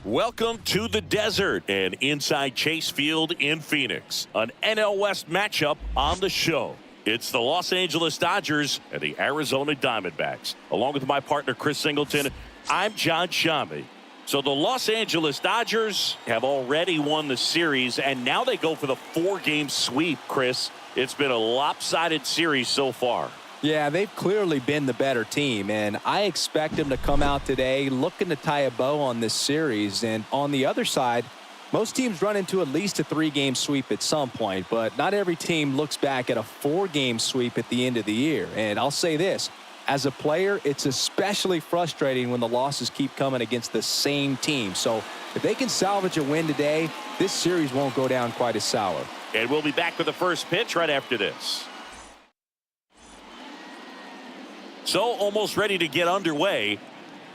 Welcome to the desert and inside Chase Field in Phoenix. An NL West matchup on the show. It's the Los Angeles Dodgers and the Arizona Diamondbacks. Along with my partner, Chris Singleton, I'm John Shammy. So the Los Angeles Dodgers have already won the series, and now they go for the 4-game sweep, Chris. It's been a lopsided series so far. Yeah, they've clearly been the better team, and I expect them to come out today looking to tie a bow on this series. And on the other side, most teams run into at least a 3-game sweep at some point, but not every team looks back at a 4-game sweep at the end of the year. And I'll say this, as a player, it's especially frustrating when the losses keep coming against the same team. So if they can salvage a win today, this series won't go down quite as sour. And we'll be back with the first pitch right after this. So almost ready to get underway.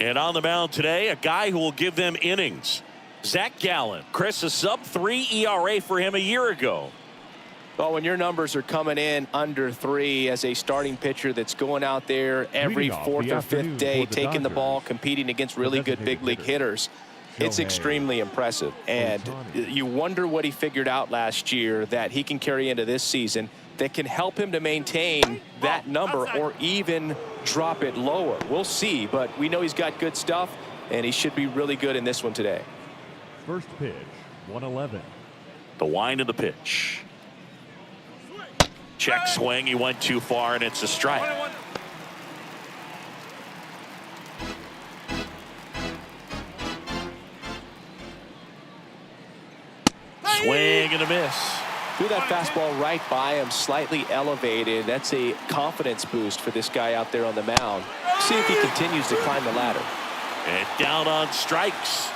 And on the mound today, a guy who will give them innings. Zach Gallen. Chris, a sub-3 ERA for him a year ago. Well, when your numbers are coming in under 3 as a starting pitcher that's going out there every 4th or 5th day, taking the ball, competing against really good big league hitters, it's extremely impressive. And you wonder what he figured out last year that he can carry into this season that can help him to maintain that number or even drop it lower. We'll see, but we know he's got good stuff, and he should be really good in this one today. First pitch, 111. The wind of the pitch. Check swing. He went too far, and it's a strike. Swing and a miss. Threw that fastball right by him, slightly elevated. That's a confidence boost for this guy out there on the mound. See if he continues to climb the ladder. And down on strikes.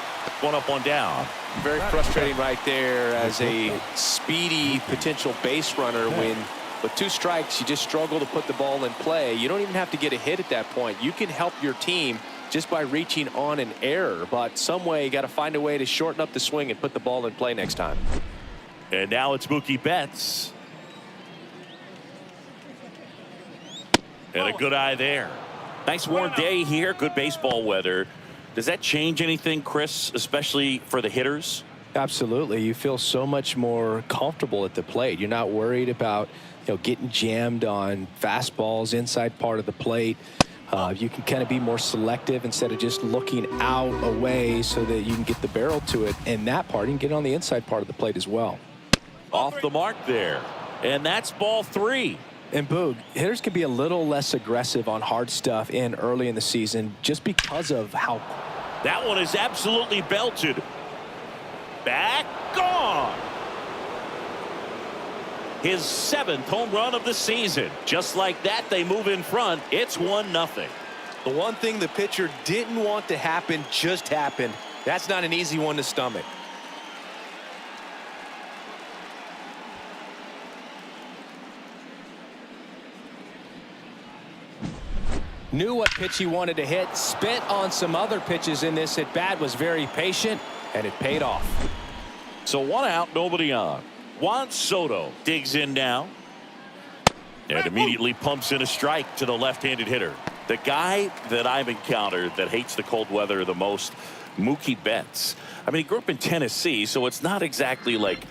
One up, one down. Very frustrating right there as a speedy potential base runner when with 2 strikes you just struggle to put the ball in play. You don't even have to get a hit at that point. You can help your team just by reaching on an error, but some way you got to find a way to shorten up the swing and put the ball in play next time. And now it's Mookie Betts. And a good eye there. Nice warm day here. Good baseball weather. Does that change anything, Chris, especially for the hitters? Absolutely. You feel so much more comfortable at the plate. You're not worried about, getting jammed on fastballs inside part of the plate. You can kind of be more selective instead of just looking out away so that you can get the barrel to it. And that part, you can get on the inside part of the plate as well. Off the mark there. And that's ball 3. And Boog, hitters can be a little less aggressive on hard stuff early in the season just because of how. That one is absolutely belted. Back gone. His 7th home run of the season. Just like that, they move in front. It's 1-0. The one thing the pitcher didn't want to happen just happened. That's not an easy one to stomach. Knew what pitch he wanted to hit, spent on some other pitches in this at bat, was very patient, and it paid off. So 1 out, nobody on. Juan Soto digs in now and immediately pumps in a strike to the left-handed hitter. The guy that I've encountered that hates the cold weather the most, Mookie Betts. I mean, he grew up in Tennessee, so it's not exactly like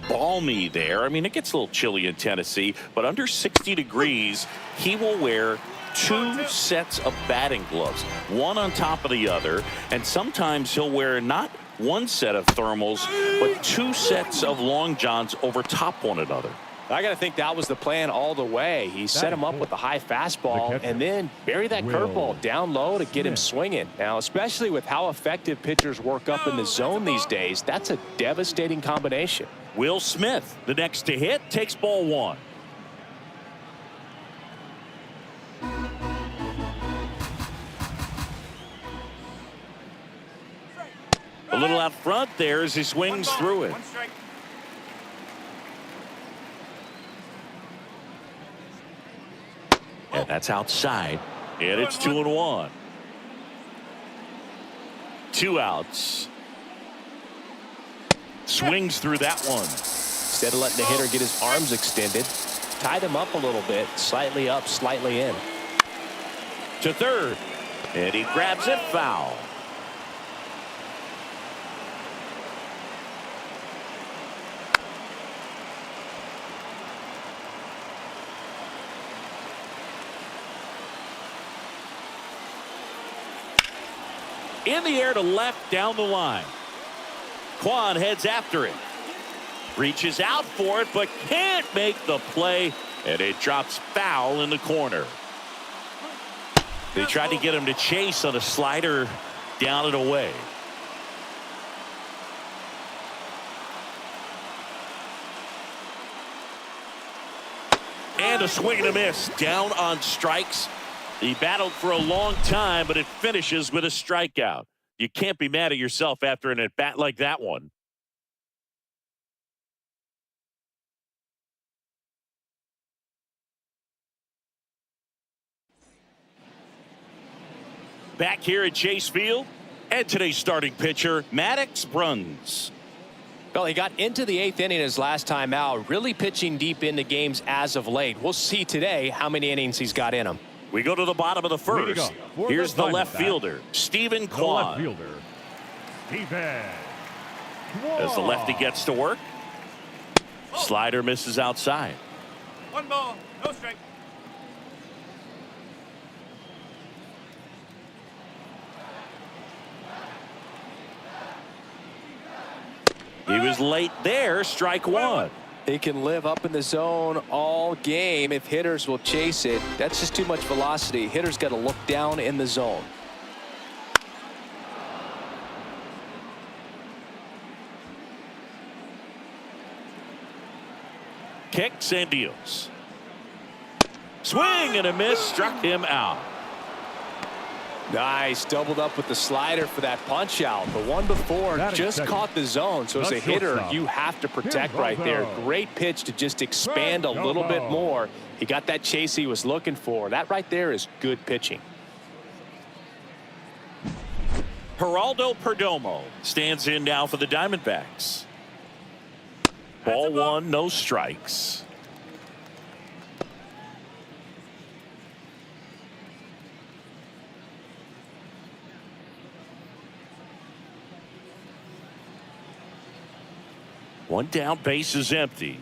balmy there. I mean, it gets a little chilly in Tennessee, but under 60 degrees, he will wear 2 sets of batting gloves, one on top of the other, and sometimes he'll wear not 1 set of thermals, but 2 sets of long johns over top one another. I got to think that was the plan all the way. He set him up with a high fastball and then bury that curveball down low to get him swinging. Now, especially with how effective pitchers work up in the zone these days, that's a devastating combination. Will Smith, the next to hit, takes ball 1. A little out front there as he swings through it. And that's outside. And it's 2-1. 2 outs. Swings through that one. Instead of letting the hitter get his arms extended, tied him up a little bit, slightly up, slightly in. To third. And he grabs it foul. In the air to left down the line. Kwan heads after it. Reaches out for it, but can't make the play, and it drops foul in the corner. They tried to get him to chase on a slider down and away. And a swing and a miss down on strikes. He battled for a long time, but it finishes with a strikeout. You can't be mad at yourself after an at-bat like that one. Back here at Chase Field, and today's starting pitcher, Maddox Bruns. Well, he got into the 8th inning his last time out, really pitching deep into games as of late. We'll see today how many innings he's got in him. We go to the bottom of the first. Here's the left fielder, Stephen Kwan. As the lefty gets to work, slider misses outside. 1 ball, no strike. He was late there, strike one. He can live up in the zone all game if hitters will chase it. That's just too much velocity. Hitters got to look down in the zone. Kicks and deals. Swing and a miss, struck him out. Nice, doubled up with the slider for that punch out. The one before just caught the zone, so as a hitter you have to protect right there. Great pitch to just expand a little bit more. He got that chase he was looking for. That right there is good pitching. Geraldo Perdomo stands in now for the Diamondbacks. Ball one, no strikes. One down, base is empty.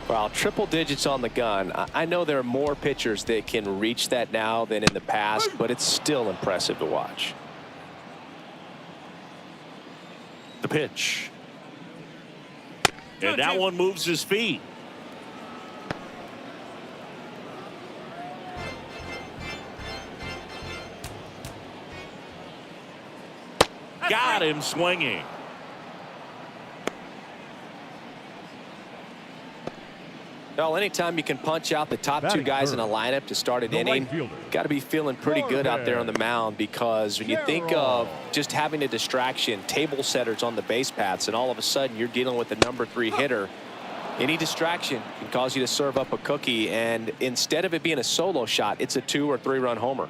Well, triple digits on the gun. I know there are more pitchers that can reach that now than in the past, but it's still impressive to watch. The pitch. And that one moves his feet. Got him swinging. Well, anytime you can punch out the top two guys in a lineup to start an inning, got to be feeling pretty good out there on the mound, because when you think of just having a distraction, table setters on the base paths, and all of a sudden you're dealing with the #3 hitter, any distraction can cause you to serve up a cookie, and instead of it being a solo shot, it's a 2 or 3 run homer.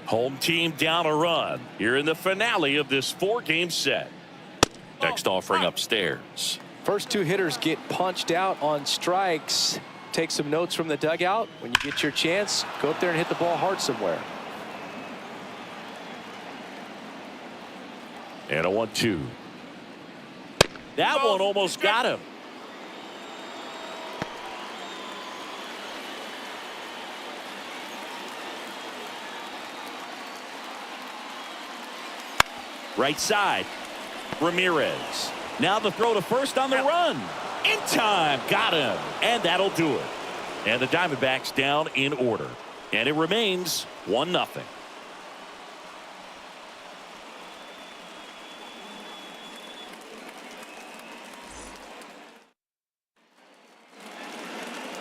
Home team down a run here in the finale of this 4-game set. Next offering upstairs. First 2 hitters get punched out on strikes. Take some notes from the dugout. When you get your chance, go up there and hit the ball hard somewhere. And a 1-2. That one almost got him. Right side, Ramirez. Now the throw to first on the run. In time, got him. And that'll do it. And the Diamondbacks down in order. And it remains 1-0.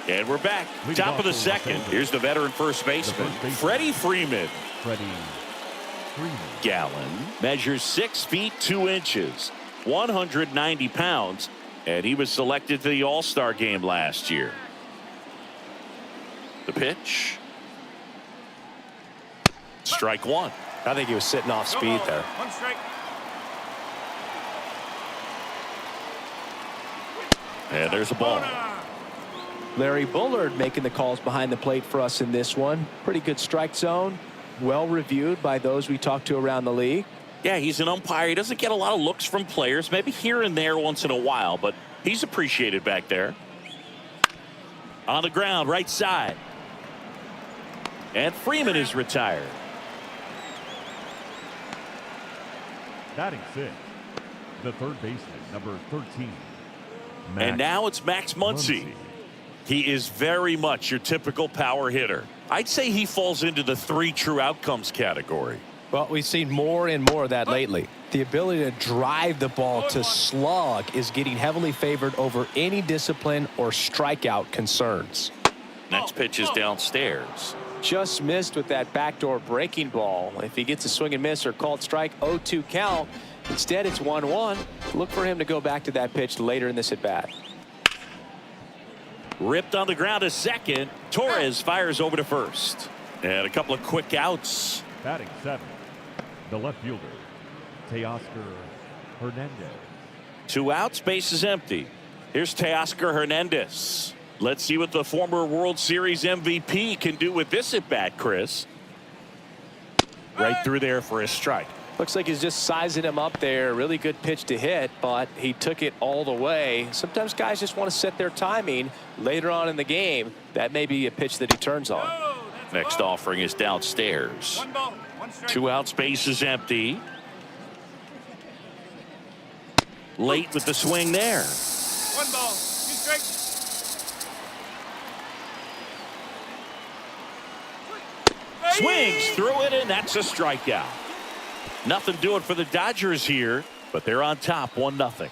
And we're back. Top of the second. Here's the veteran first baseman, Freddie Freeman. Gallen measures 6 feet 2 inches, 190 pounds, and he was selected to the All-Star game last year. The pitch. Strike one. I think he was sitting off speed there. 1 strike. And there's a ball. Larry Bullard making the calls behind the plate for us in this one. Pretty good strike zone. Well reviewed by those we talked to around the league. Yeah, he's an umpire. He doesn't get a lot of looks from players, maybe here and there once in a while, but he's appreciated back there. On the ground, right side. And Freeman is retired. Batting 6th, the third baseman, number 13. And now it's Max Muncy. He is very much your typical power hitter. I'd say he falls into the 3 true outcomes category. Well, we've seen more and more of that lately. The ability to drive the ball to slug is getting heavily favored over any discipline or strikeout concerns. Next pitch is downstairs. Just missed with that backdoor breaking ball. If he gets a swing and miss or called strike, 0-2 count. Instead, it's 1-1. Look for him to go back to that pitch later in this at-bat. Ripped on the ground to second. Torres fires over to first. And a couple of quick outs. Batting 7th, the left fielder, Teoscar Hernandez. 2 outs, base is empty. Here's Teoscar Hernandez. Let's see what the former World Series MVP can do with this at bat, Chris. Right through there for a strike. Looks like he's just sizing him up there. Really good pitch to hit, but he took it all the way. Sometimes guys just want to set their timing later on in the game. That may be a pitch that he turns on. Next offering is downstairs. 1 ball, 1 strike. 2 outs, base is empty. Late with the swing there. 1 ball, 2 strikes. Swings through it, and that's a strikeout. Nothing doing for the Dodgers here, but they're on top 1-0.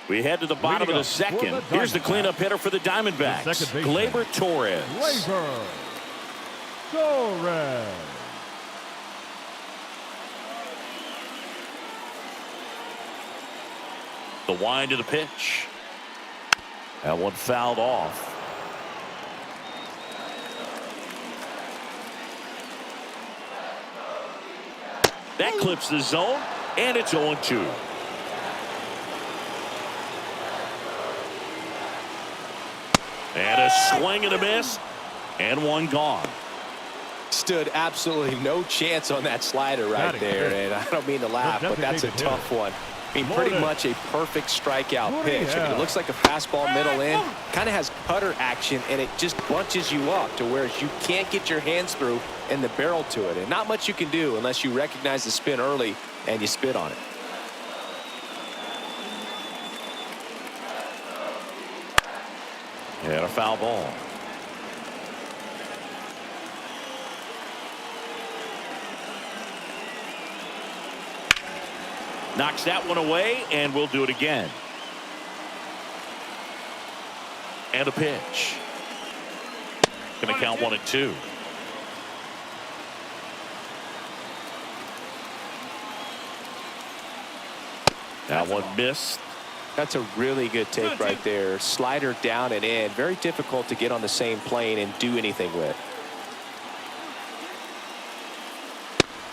We head to the bottom of the second. Here's the cleanup hitter for the Diamondbacks, Gleyber Torres. Gleyber Torres. The wind of the pitch. That one fouled off. That clips the zone, and it's 0-2. And a swing and a miss, and one gone. Stood absolutely no chance on that slider right there, and I don't mean to laugh, but that's a tough one. I mean, pretty much a perfect strikeout pitch. I mean, it looks like a fastball middle in, kind of has cutter action, and it just bunches you up to where you can't get your hands through and the barrel to it. And not much you can do unless you recognize the spin early and you spit on it. And a foul ball. Knocks that one away, and we'll do it again. And a pitch. Going to count 1-2. That one missed. That's a really good take right there. Slider down and in. Very difficult to get on the same plane and do anything with.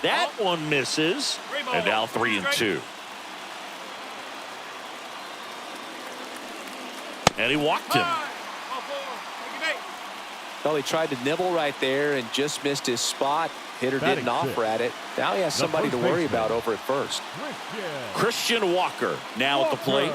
That one misses. And now 3-2. And he walked him. Well, he tried to nibble right there and just missed his spot. Hitter didn't offer at it. Now he has somebody to worry about over at first. Christian Walker now at the plate.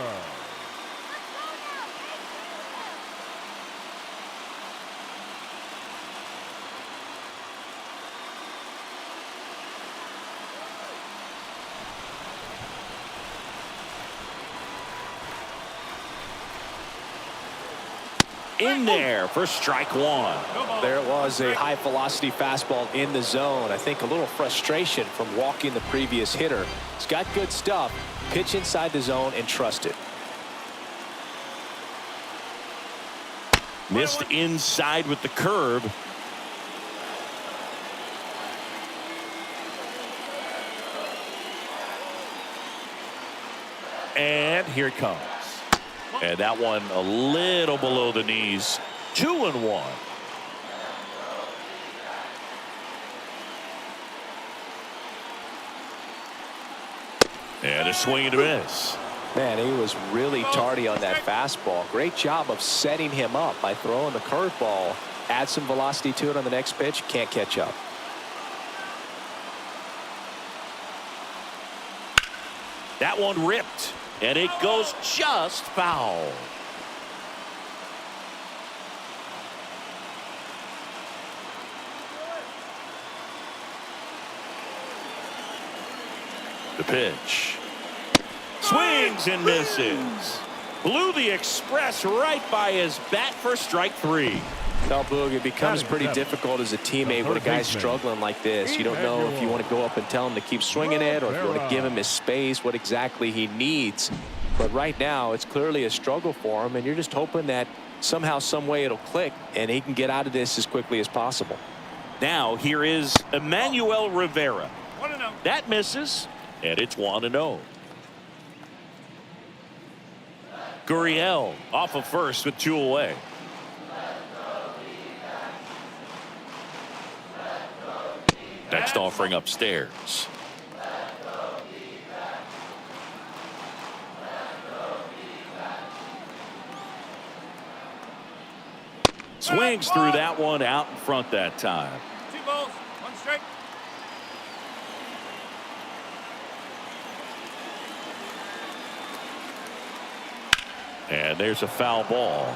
In there for strike one. There it was, a high velocity fastball in the zone. I think a little frustration from walking the previous hitter. He's got good stuff. Pitch inside the zone and trust it. Missed inside with the curve. And here it comes. And that one a little below the knees. 2-1. And a swing and a miss. Man, he was really tardy on that fastball. Great job of setting him up by throwing the curveball. Add some velocity to it on the next pitch. Can't catch up. That one ripped, and it goes just foul. The pitch. Swings and misses. Blew the express right by his bat for strike 3. Now, Boog, it becomes pretty difficult as a teammate when a guy's struggling like this. You don't know if you want to go up and tell him to keep swinging it or if you want to give him his space, what exactly he needs. But right now, it's clearly a struggle for him, and you're just hoping that somehow, some way it'll click, and he can get out of this as quickly as possible. Now, here is Emmanuel Rivera. 1-0. That misses, and it's 1-0. Gurriel off of first with 2 away. Next offering upstairs. Swings through that one out in front that time. 2 balls, 1 strike. And there's a foul ball.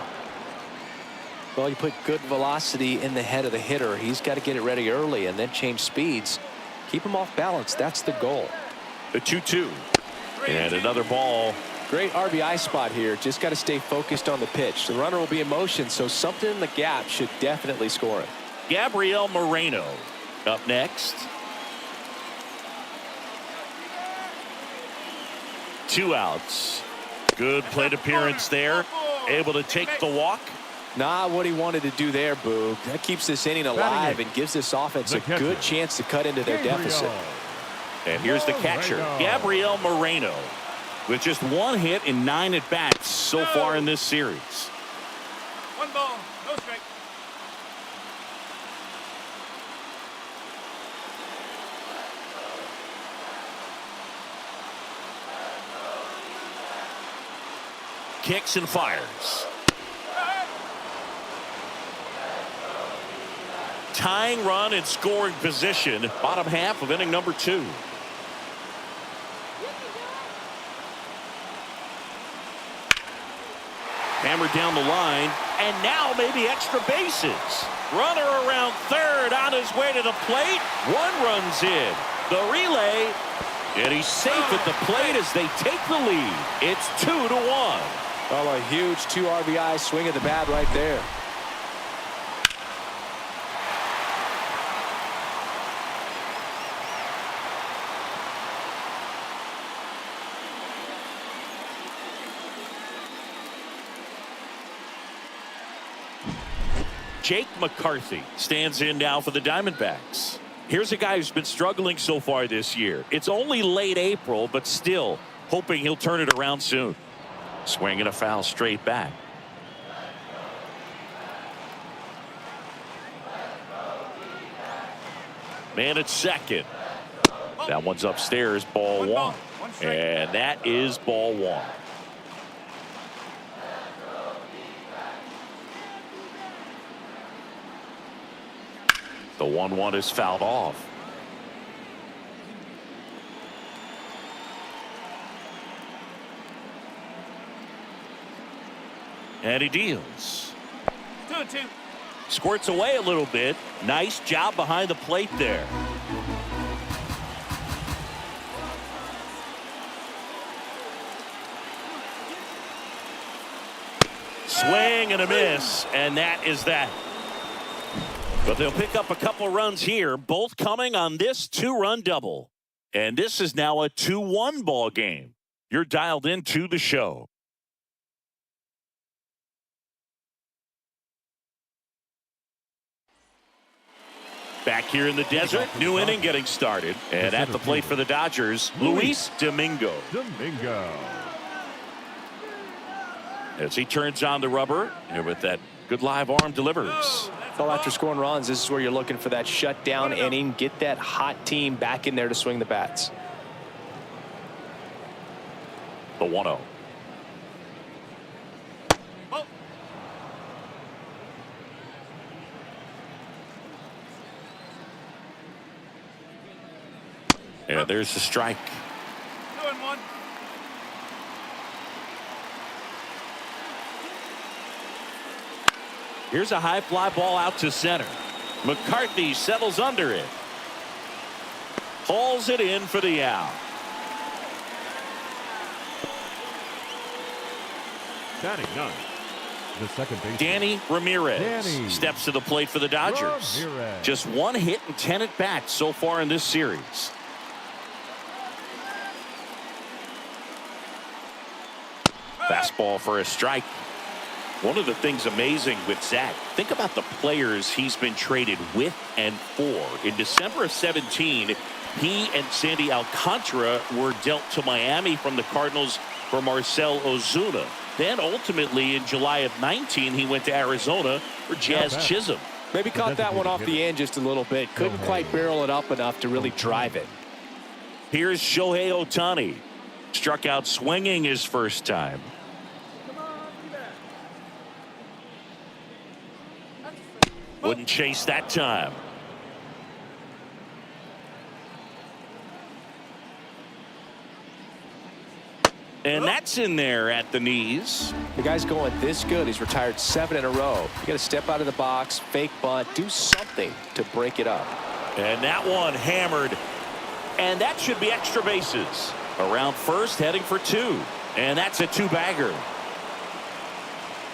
Well, you put good velocity in the head of the hitter. He's got to get it ready early and then change speeds. Keep him off balance. That's the goal. The 2-2. And another ball. Great RBI spot here. Just got to stay focused on the pitch. The runner will be in motion, so something in the gap should definitely score it. Gabriel Moreno up next. 2 outs. Good plate appearance there. Able to take the walk. Not what he wanted to do there, Boog. That keeps this inning alive and gives this offense a good chance to cut into their deficit. And here's the catcher, Gabriel Moreno, with just 1 hit in 9 at-bats so far in this series. 1 ball, no strike. Kicks and fires. Tying run in scoring position, bottom half of inning number 2. Hammered down the line, and now maybe extra bases. Runner around third on his way to the plate. 1 runs in. The relay, and he's safe at the plate as they take the lead. It's 2-1. Well, a huge 2 RBI swing of the bat right there. Jake McCarthy stands in now for the Diamondbacks. Here's a guy who's been struggling so far this year. It's only late April, but still hoping he'll turn it around soon. Swinging a foul straight back. Man at second. That one's upstairs, ball 1. And that is ball 1. The 1-1 is fouled off. And he deals. 2-2. Squirts away a little bit. Nice job behind the plate there. Swing and a miss, and that is that. But they'll pick up a couple runs here, both coming on this 2-run double. And this is now a 2-1 ball game. You're dialed into the show. Back here in the desert, new inning getting started. And at the plate for the Dodgers, Luis Domingo. As he turns on the rubber, and with that good live arm delivers. Well, after scoring runs, this is where you're looking for that shutdown inning. Get that hot team back in there to swing the bats. The 1-0. And there's the strike. 2-1. Here's a high fly ball out to center. McCarthy settles under it. Hauls it in for the out. Batting ninth, the second baseman, Danny Ramirez steps to the plate for the Dodgers. Ramirez. Just 1 hit and 10 at bats so far in this series. Fastball for a strike. One of the things amazing with Zach, think about the players he's been traded with and for. In December of 17, he and Sandy Alcantara were dealt to Miami from the Cardinals for Marcell Ozuna. Then ultimately in July of 19, he went to Arizona for Jazz Chisholm. Maybe caught that one off the end just a little bit. Couldn't quite barrel it up enough to really drive it. Here's Shohei Ohtani. Struck out swinging his first time. Wouldn't chase that time. And that's in there at the knees. The guy's going this good. He's retired 7 in a row. You got to step out of the box, fake bunt, do something to break it up. And that one hammered. And that should be extra bases. Around first, heading for 2. And that's a 2-bagger.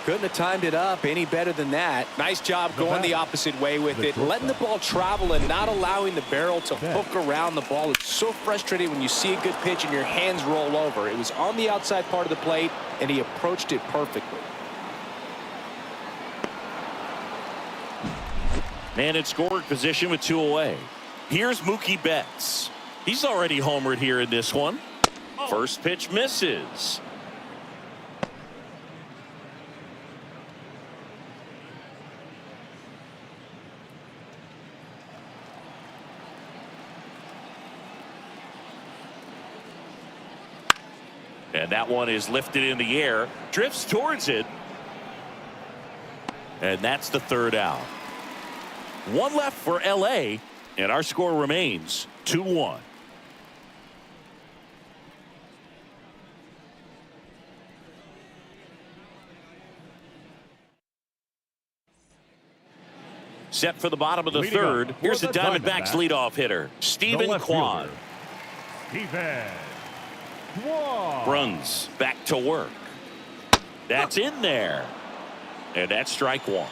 Couldn't have timed it up any better than that. Nice job going the opposite way with it, letting the ball travel and not allowing the barrel to hook around the ball. It's so frustrating when you see a good pitch and your hands roll over. It was on the outside part of the plate, and he approached it perfectly. Man in scoring position with 2 away. Here's Mookie Betts. He's already homered here in this one. First pitch misses. And that one is lifted in the air, drifts towards it. And that's the 3rd out. 1 left for LA, and our score remains 2-1. Set for the bottom of the 3rd. Here's the Diamondbacks leadoff hitter, Stephen Kwan. Runs back to work. That's in there. And that's strike 1.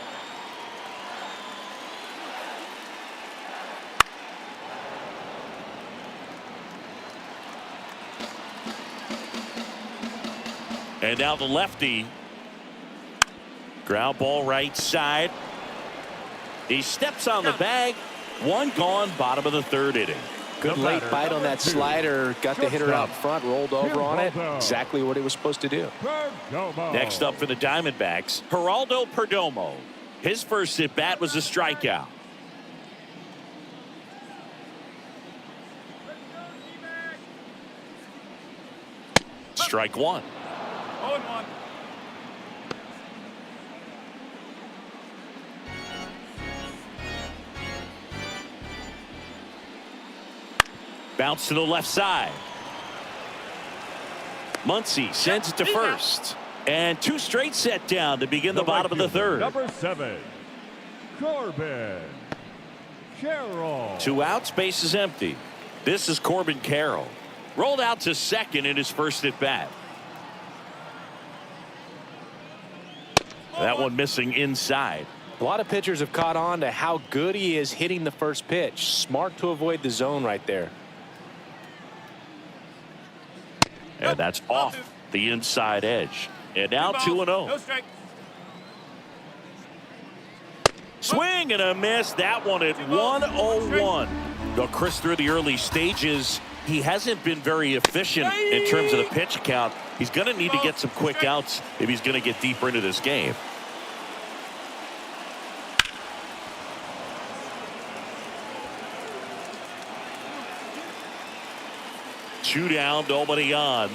And now the lefty. Ground ball right side. He steps on the bag. 1 gone, bottom of the 3rd inning. Good late bite on that slider. Got the hitter out front, rolled over on it. Exactly what it was supposed to do. Next up for the Diamondbacks, Geraldo Perdomo. His first at bat was a strikeout. Strike 1. 0-1. Bounce to the left side. Muncy sends it to first. And 2 straight set down to begin the bottom of the 3rd. Number 7, Corbin Carroll. 2 outs, base is empty. This is Corbin Carroll. Rolled out to second in his first at bat. That one missing inside. A lot of pitchers have caught on to how good he is hitting the first pitch. Smart to avoid the zone right there. And that's off the inside edge. And now 2-0. No strike. Swing and a miss. That one at 1-0-1. Though Chris, through the early stages, he hasn't been very efficient in terms of the pitch count. He's going to need to get some quick outs if he's going to get deeper into this game. Two down, nobody on.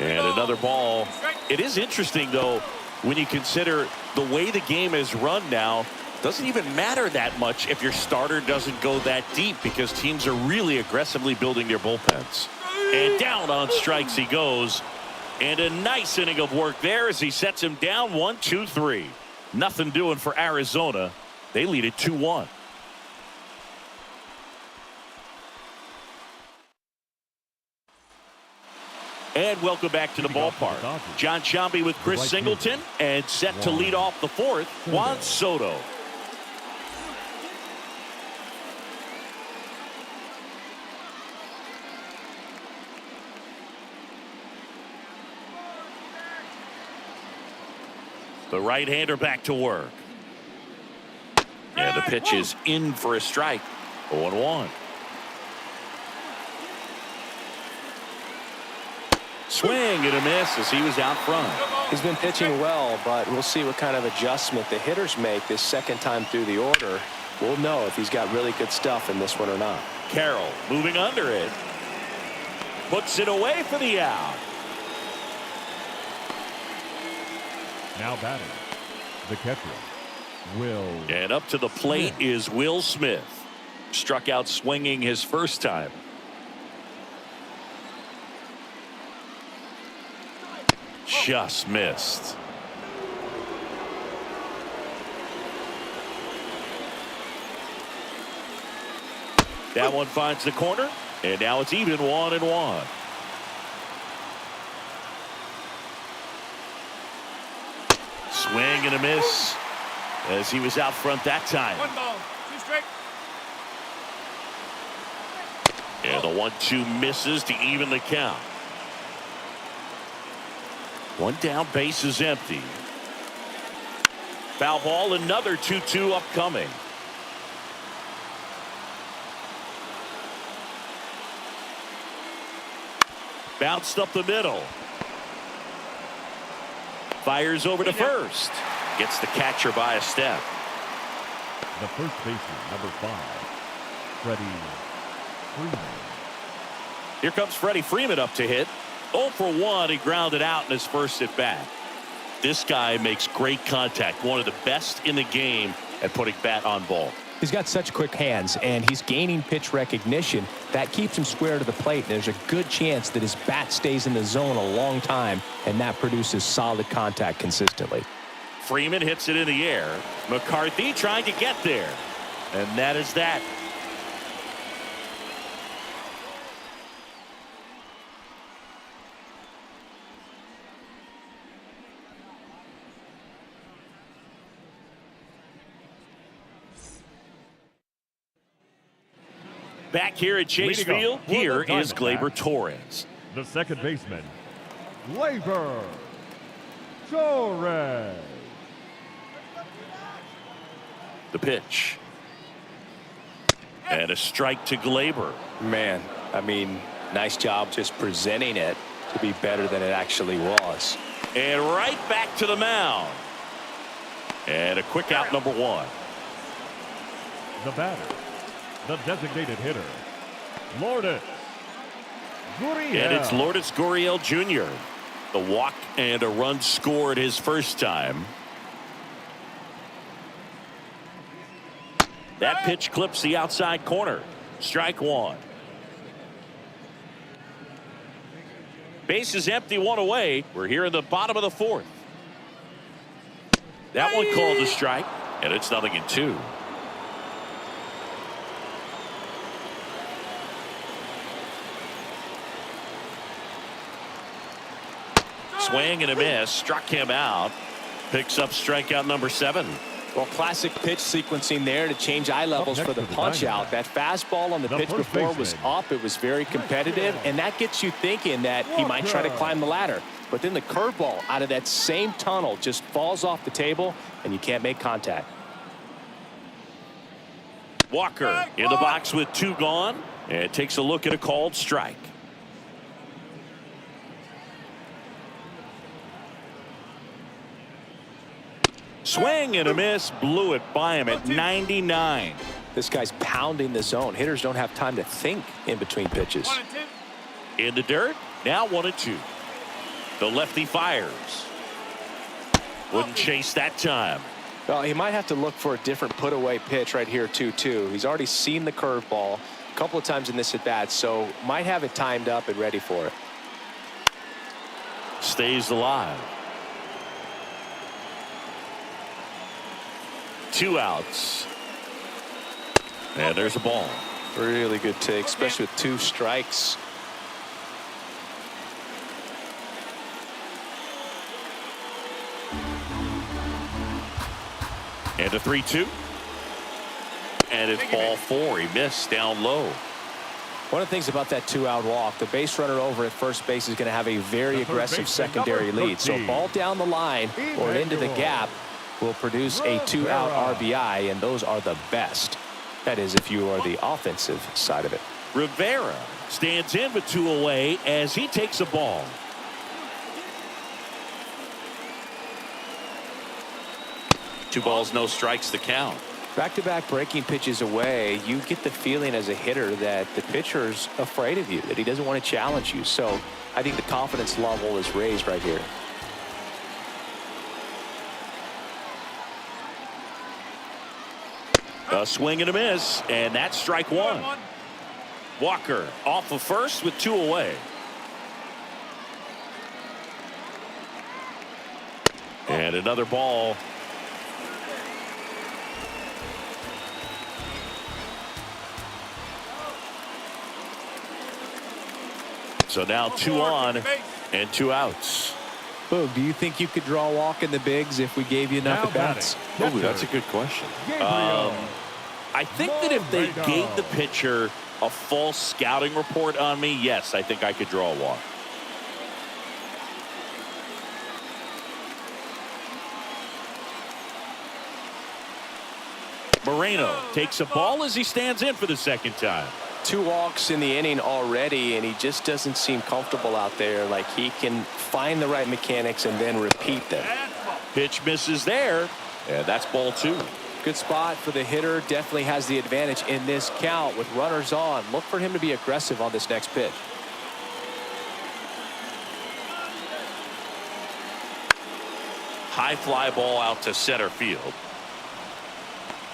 And another ball. It is interesting, though, when you consider the way the game is run now. Doesn't even matter that much if your starter doesn't go that deep, because teams are really aggressively building their bullpens. And down on strikes he goes. And a nice inning of work there as he sets him down 1-2-3. Nothing doing for Arizona. They lead it 2-1. And welcome back to the ballpark. John Sciambi with Chris Singleton, and set to lead off the fourth, Juan Soto. The right-hander back to work. And the pitch is in for a strike. 0-1. Swing and a miss as he was out front. He's been pitching well, but we'll see what kind of adjustment the hitters make this second time through the order. We'll know if he's got really good stuff in this one or not. Carroll moving under it. Puts it away for the out. Now batting, the catcher, Will. And up to the plate is Will Smith. Struck out swinging his first time. Just missed. That one finds the corner, and now it's even 1-1. Swing and a miss as he was out front that time. 1 ball, 2 strike. And the 1-2 misses to even the count. One down, base is empty. Foul ball, another 2-2 upcoming. Bounced up the middle. Fires over to first. Gets the catcher by a step. The first baseman, number 5, Freddie Freeman. Here comes Freddie Freeman up to hit. 0 for 1. He grounded out in his first at bat. This guy makes great contact. One of the best in the game at putting bat on ball. He's got such quick hands, and he's gaining pitch recognition. That keeps him square to the plate, and there's a good chance that his bat stays in the zone a long time, and that produces solid contact consistently. Freeman hits it in the air. McCarthy trying to get there. And that is that. Back here at Chase Field, here is Gleyber Torres. The second baseman, Gleyber Torres. The pitch. And a strike to Gleyber. Man, I mean, nice job just presenting it to be better than it actually was. And right back to the mound. And a quick out, number 1. The batter, the designated hitter, Lourdes Gurriel. And it's Lourdes Gurriel Jr. The walk and a run scored his first time. That pitch clips the outside corner. Strike 1. Base is empty, 1 away. We're here in the bottom of the 4th. That one called a strike, and it's 0-2. Swing and a miss. Struck him out. Picks up strikeout number 7. Well, classic pitch sequencing there to change eye levels for the punch out. That fastball on the pitch before was up. It was very competitive, and that gets you thinking that he might try to climb the ladder. But then the curveball out of that same tunnel just falls off the table, and you can't make contact. Walker in the box with 2 gone, and takes a look at a called strike. Swing and a miss, blew it by him at 99. This guy's pounding the zone. Hitters don't have time to think in between pitches. 1 and 2. In the dirt, now 1-2. The lefty fires. Wouldn't chase that time. Well, he might have to look for a different put-away pitch right here, 2-2. He's already seen the curveball a couple of times in this at-bat, so might have it timed up and ready for it. Stays alive. 2 outs. And there's a ball. Really good take, especially with 2 strikes. And a 3-2. And it's ball 4. He missed down low. One of the things about that 2-out walk, the base runner over at first base is going to have a very aggressive secondary lead. So a ball down the line or into the gap will produce a 2-out RBI, and those are the best. That is, if you are the offensive side of it. Rivera stands in with 2 away as he takes a ball. Two balls, no strikes to count. Back-to-back breaking pitches away, you get the feeling as a hitter that the pitcher's afraid of you, that he doesn't want to challenge you. So I think the confidence level is raised right here. A swing and a miss, and that's strike 1. Walker off of first with 2 away. And another ball. So now 2 on and 2 outs. Boog, do you think you could draw a walk in the bigs if we gave you enough at bats? Oh, that's a good question. I think that if they gave the pitcher a false scouting report on me, yes, I think I could draw a walk. Moreno takes a ball as he stands in for the 2nd time. 2 walks in the inning already, and he just doesn't seem comfortable out there. Like he can find the right mechanics and then repeat them. Pitch misses there, and that's ball 2. Good spot for the hitter. Definitely has the advantage in this count with runners on. Look for him to be aggressive on this next pitch. High fly ball out to center field.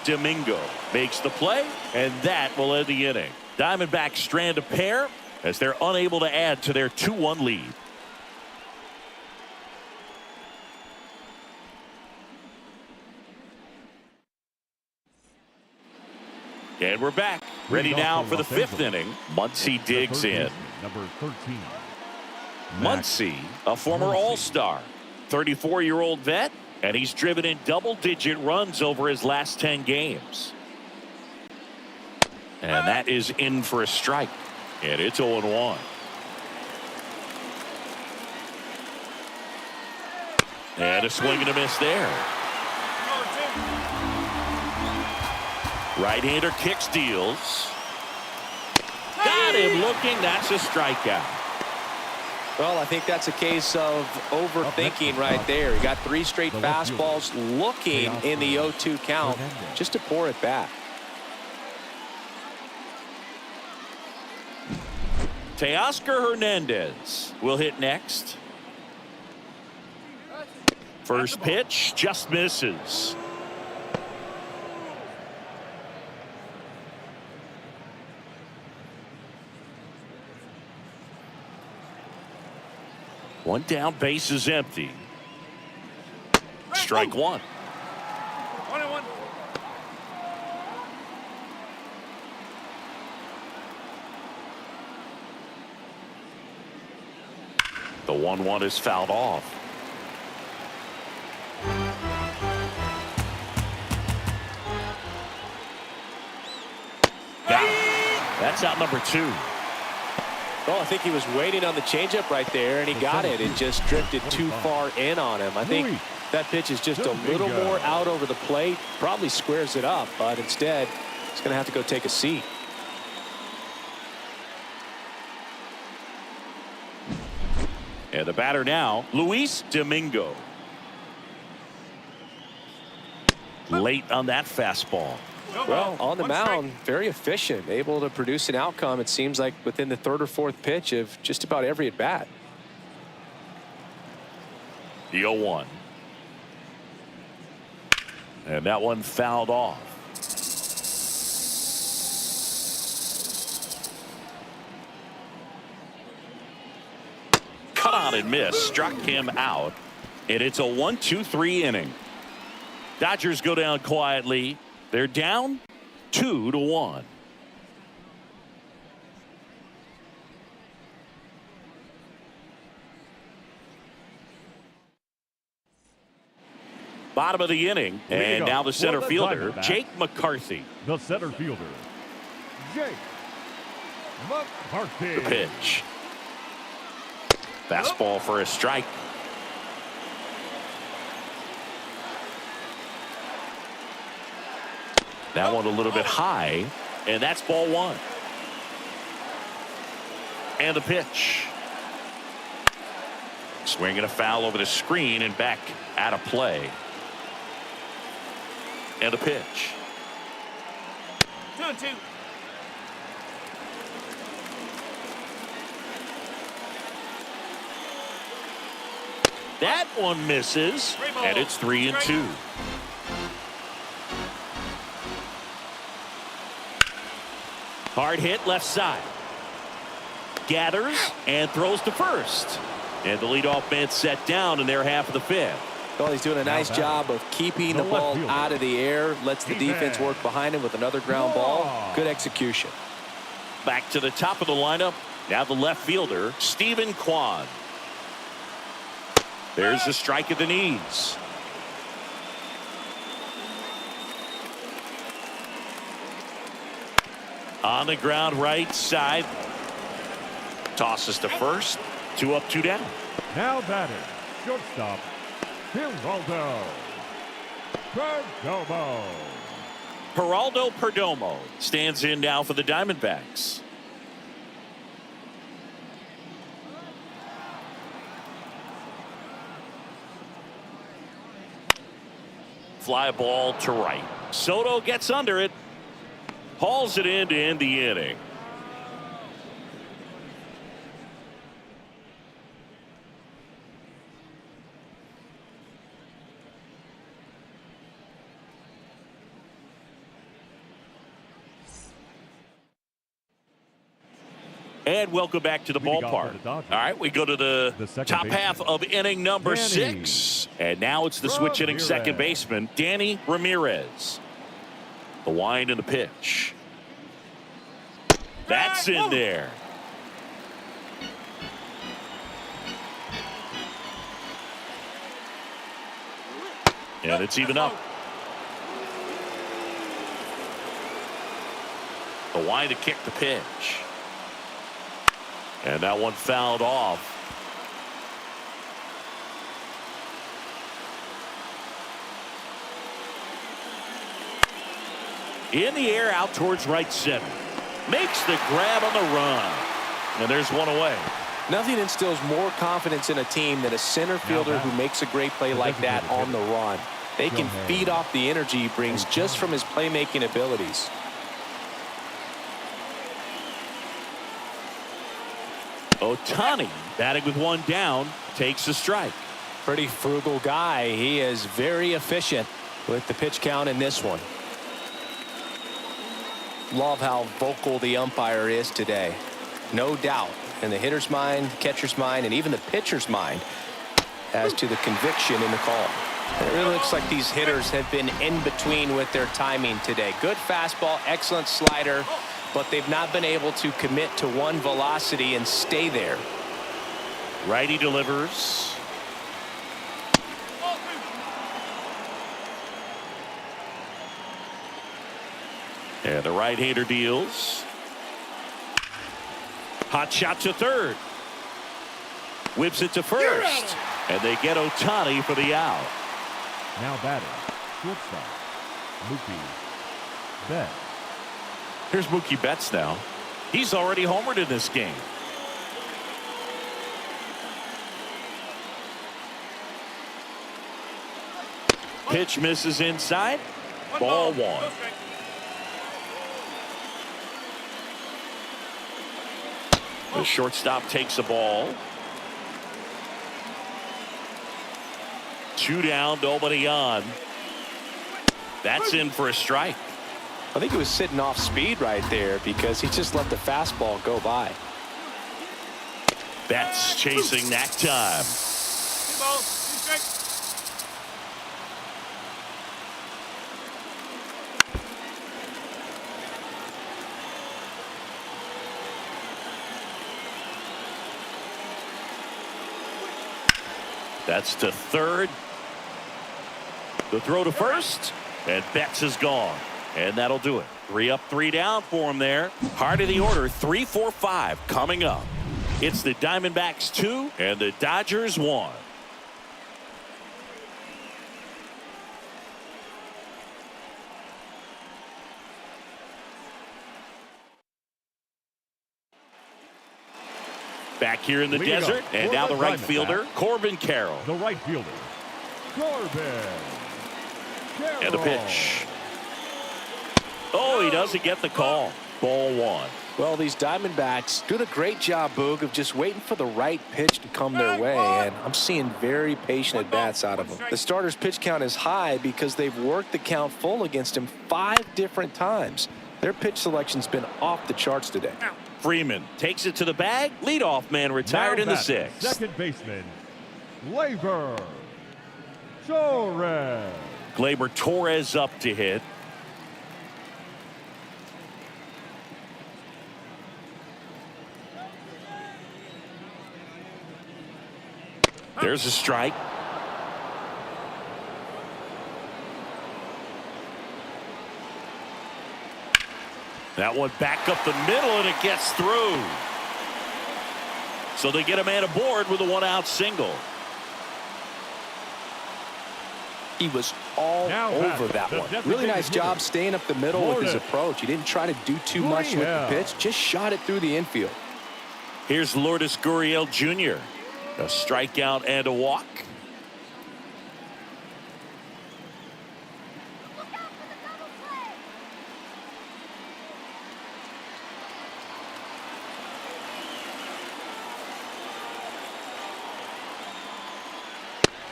Domingo makes the play, and that will end the inning. Diamondbacks strand a pair as they're unable to add to their 2-1 lead. And we're back, ready now for the 5th inning. Muncy digs in. Number 13. Muncy, a former All-Star, 34-year-old vet, and he's driven in double-digit runs over his last 10 games. And that is in for a strike. And it's 0-1. And a swing and a miss there. Right-hander kicks, deals. Got him looking. That's a strikeout. Well, I think that's a case of overthinking right there. He got 3 straight fastballs looking in the 0-2 count. Just a poor at bat. Teoscar Hernandez will hit next. First pitch just misses. One down, base is empty. Strike 1. 1-1. The 1-1 is fouled off. Got it. That's out number 2. Well, I think he was waiting on the changeup right there, and he got it. It just drifted too far in on him. I think that pitch is just a little more out over the plate. Probably squares it up, but instead, he's going to have to go take a seat. And the batter now, Luis Domingo. Late on that fastball. Well, on the mound, very efficient, able to produce an outcome, it seems like, within the 3rd or 4th pitch of just about every at bat. The 0-1. And that one fouled off. Cut on and miss, struck him out. And it's a 1-2-3 inning. Dodgers go down quietly. They're down 2-1. Bottom of the inning, and now the center fielder, Jake McCarthy. The center fielder, Jake McCarthy. The pitch. Fastball for a strike. That one a little bit high, and that's ball one. And the pitch. Swinging a foul over the screen and back out of play. And a pitch. 2-2. That one misses, and it's 3-2. Hard hit left side. Gathers and throws to first. And the leadoff man set down in their half of the fifth. Well, he's doing a nice job of keeping the ball out of the air. Lets the defense work behind him with another ground ball. Good execution. Back to the top of the lineup. Now the left fielder, Stephen Kwan. There's the strike at the knees. On the ground right side. Tosses to first. 2 up, 2 down. Now batting, shortstop, Geraldo Perdomo. Geraldo Perdomo stands in now for the Diamondbacks. Fly ball to right. Soto gets under it. Hauls it in to end the inning. And welcome back to the ballpark. All right, we go to the top half of inning number 6. And now it's the switch inning second baseman, Danny Ramirez. The wind and the pitch. That's in there. And it's even up. The wind to kick the pitch. And that one fouled off. In the air out towards right center. Makes the grab on the run. And there's one away. Nothing instills more confidence in a team than a center fielder who makes a great play like that on the run. They can feed off the energy he brings just from his playmaking abilities. Ohtani batting with one down, takes a strike. Pretty frugal guy. He is very efficient with the pitch count in this one. Love how vocal the umpire is today. No doubt in the hitter's mind, catcher's mind, and even the pitcher's mind as to the conviction in the call. It really looks like these hitters have been in between with their timing today. Good fastball, excellent slider, but they've not been able to commit to one velocity and stay there. Righty delivers. And the right-hander deals. Hot shot to third. Whips it to first. And they get Ohtani for the out. Now batting, shortstop, Mookie Betts. Here's Mookie Betts now. He's already homered in this game. Pitch misses inside. Ball one. The shortstop takes the ball. 2 down, nobody on. That's in for a strike. I think he was sitting off speed right there because he just let the fastball go by. Betts chasing that time. That's to third. The throw to first, and Betts is gone. And that'll do it. 3 up, 3 down for him there. Heart of the order, 3, 4, 5 coming up. It's the Diamondbacks 2 and the Dodgers 1. Back here in the desert, and now the right fielder, Corbin Carroll. The right fielder, Corbin Carroll. And the pitch. Oh, he doesn't get the call. Ball 1. Well, these Diamondbacks doing a great job, Boog, of just waiting for the right pitch to come their way, and I'm seeing very patient at-bats out of them. The starter's pitch count is high because they've worked the count full against him 5 different times. Their pitch selection's been off the charts today. Freeman takes it to the bag. Leadoff man retired in the 6th. Second baseman, Gleyber Torres. Gleyber Torres up to hit. There's a strike. That one back up the middle, and it gets through. So they get a man aboard with a 1-out single. He was all over that one. Really nice job staying up the middle with his approach. He didn't try to do too much with the pitch, just shot it through the infield. Here's Lourdes Gurriel Jr. A strikeout and a walk.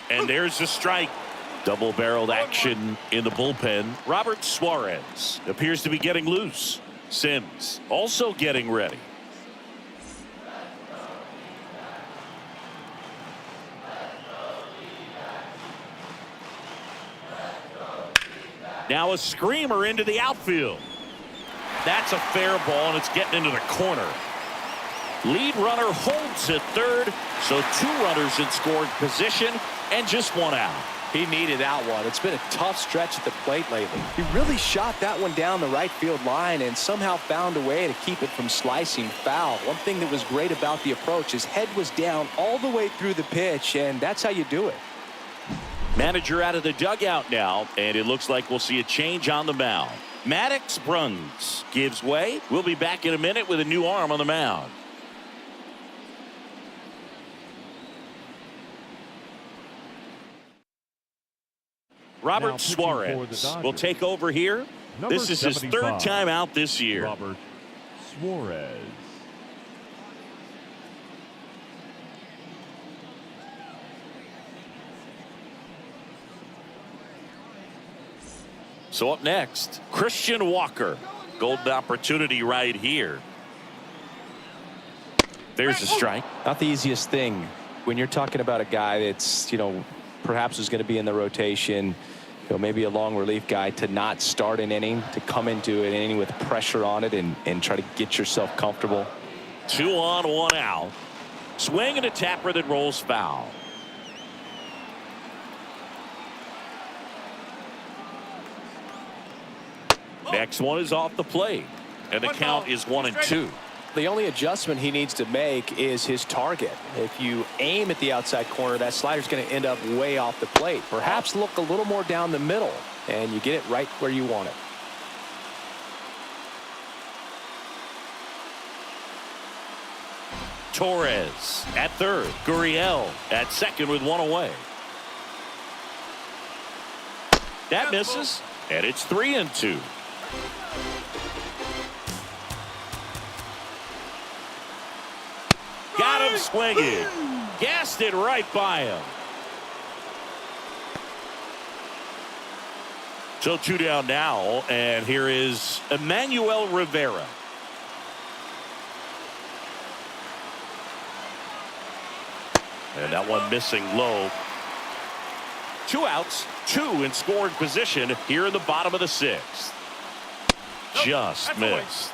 And there's the strike. Double-barreled action in the bullpen. Robert Suarez appears to be getting loose. Sims also getting ready. Now a screamer into the outfield. That's a fair ball, and it's getting into the corner. Lead runner holds at third, so 2 runners in scoring position and just 1 out. He needed that one. It's been a tough stretch at the plate lately. He really shot that one down the right field line and somehow found a way to keep it from slicing foul. One thing that was great about the approach, his head was down all the way through the pitch, and that's how you do it. Manager out of the dugout now, and it looks like we'll see a change on the mound. Maddox Bruns gives way. We'll be back in a minute with a new arm on the mound. Robert Suarez will take over here. This is his 3rd time out this year. Robert Suarez. So up next, Christian Walker. Golden opportunity right here. There's a strike. Not the easiest thing when you're talking about a guy that's, perhaps is going to be in the rotation, maybe a long relief guy, to not start an inning, to come into an inning with pressure on it and try to get yourself comfortable. 2 on, 1 out. Swing and a tapper that rolls foul. Next one is off the plate, and the count is 1-2. The only adjustment he needs to make is his target. If you aim at the outside corner, that slider's going to end up way off the plate. Perhaps look a little more down the middle, and you get it right where you want it. Torres at third. Gurriel at second with 1 away. That misses, and it's 3-2. Got him swinging. Gassed it right by him. So 2 down now, and here is Emmanuel Rivera. And that one missing low. 2 outs, 2 in scoring position here in the bottom of the 6th. Just missed.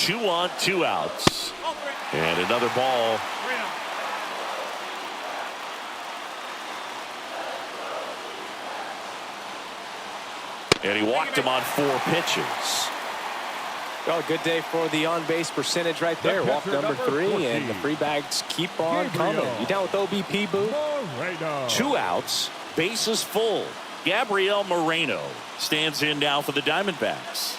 2 on, 2 outs. And another ball. And he walked him on 4 pitches. Well, good day for the on-base percentage right there. Walk number 3, and the free bags keep on coming. You down with OBP, Boo? 2 outs, bases full. Gabriel Moreno stands in now for the Diamondbacks.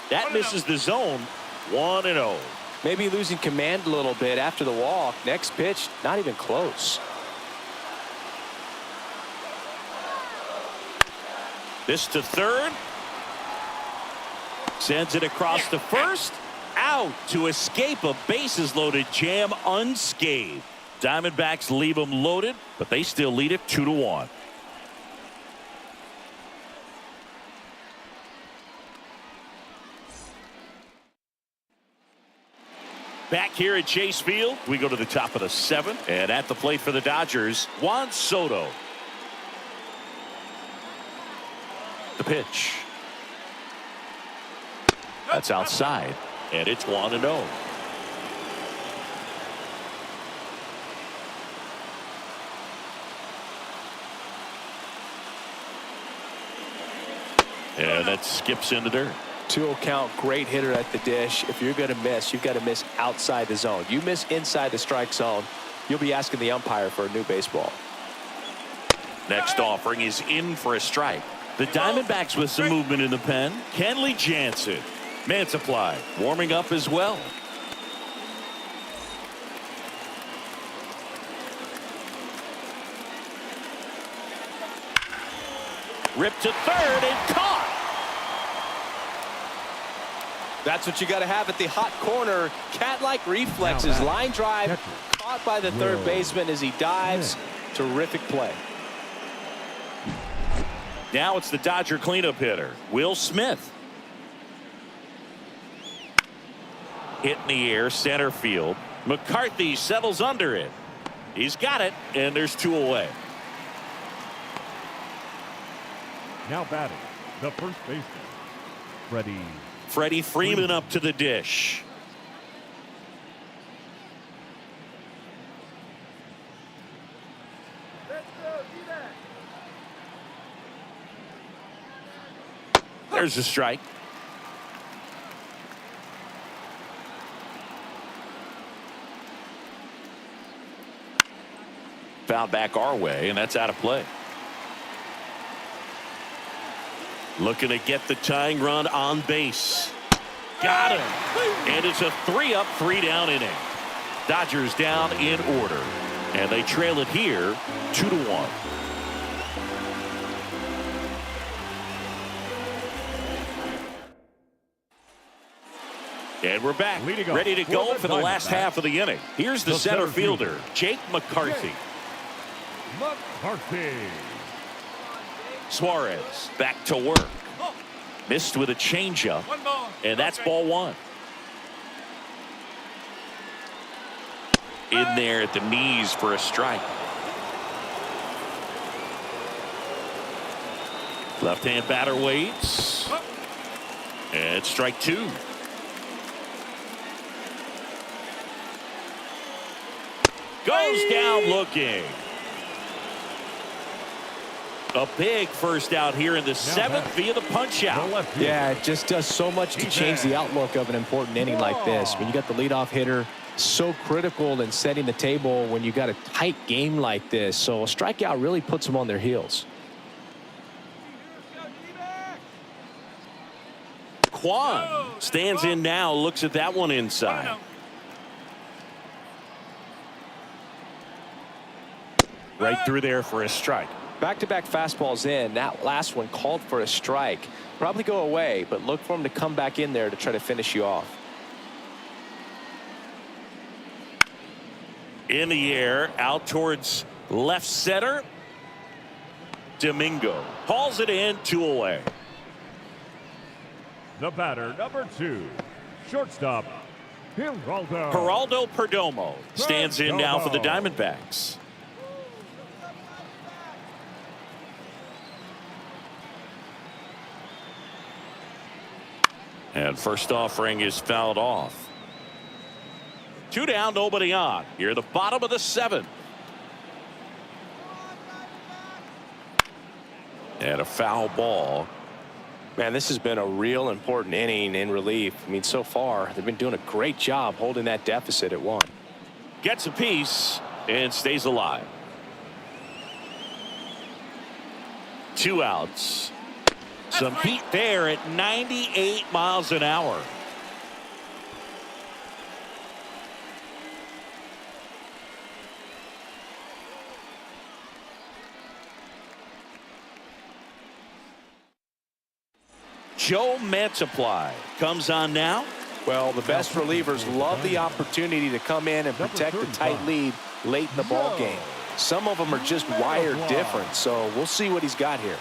That misses the zone. 1-0. Maybe losing command a little bit after the walk. Next pitch, not even close. This to third. Sends it across to first. Out to escape a bases-loaded jam unscathed. Diamondbacks leave them loaded, but they still lead it 2-1. Back here at Chase Field, we go to the top of the 7th, and at the plate for the Dodgers, Juan Soto. The pitch. That's outside, and it's 1-0. And that skips in the dirt. 2-0 count, great hitter at the dish. If you're going to miss, you've got to miss outside the zone. You miss inside the strike zone, you'll be asking the umpire for a new baseball. Next offering is in for a strike. The Diamondbacks with some movement in the pen. Kenley Jansen. Mantiply warming up as well. Ripped to third and caught. That's what you got to have at the hot corner. Cat-like reflexes, line drive, caught by the third baseman as he dives. Terrific play. Now it's the Dodger cleanup hitter, Will Smith. Hit in the air, center field. McCarthy settles under it. He's got it, and there's 2 away. Now batting, the first baseman, Freddie Freeman up to the dish. There's a strike. Foul back our way, and that's out of play. Looking to get the tying run on base. Got him. And it's a 3-up, 3-down inning. Dodgers down in order. And they trail it here 2-1. And we're back, ready to go for the last half of the inning. Here's the center fielder, Jake McCarthy. Suarez back to work. Missed with a changeup, and that's ball 1. In there at the knees for a strike. Left-hand batter waits. And strike 2. Goes down looking. A big first out here in the 7th via the punch out. Yeah, it just does so much to change the outlook of an important inning like this. When you got the leadoff hitter, so critical in setting the table when you got a tight game like this. So a strikeout really puts them on their heels. Kwan stands in now, looks at that one inside. Right through there for a strike. Back-to-back fastballs in. That last one called for a strike. Probably go away, but look for him to come back in there to try to finish you off. In the air, out towards left center. Domingo hauls it in, 2 away. The batter, number 2, shortstop, Geraldo Perdomo stands in now for the Diamondbacks. And first offering is fouled off. 2 down, nobody on. Here at the bottom of the 7th. And a foul ball. Man, this has been a real important inning in relief. I mean, so far, they've been doing a great job holding that deficit at 1. Gets a piece and stays alive. 2 outs. Some heat there at 98 miles an hour. Joe Mantiply comes on now. Well, the best relievers love the opportunity to come in and protect the tight lead late in the ball game. Some of them are just wired different, so we'll see what he's got here.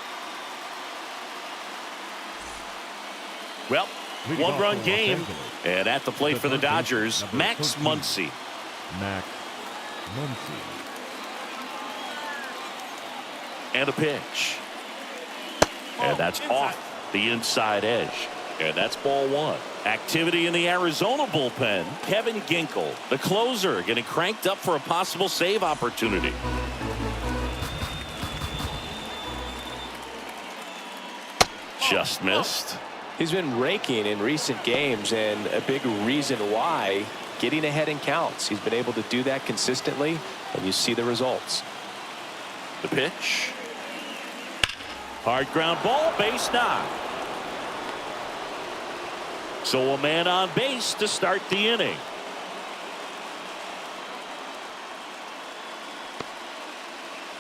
Well, 1-run game, and at the plate for the Dodgers, Max Muncy. Max Muncy. And a pitch. And that's off the inside edge. And that's ball 1. Activity in the Arizona bullpen. Kevin Ginkel, the closer, getting cranked up for a possible save opportunity. Just missed. He's been raking in recent games, and a big reason why, getting ahead in counts. He's been able to do that consistently, and you see the results. The pitch. Hard ground ball, base knock. So a man on base to start the inning.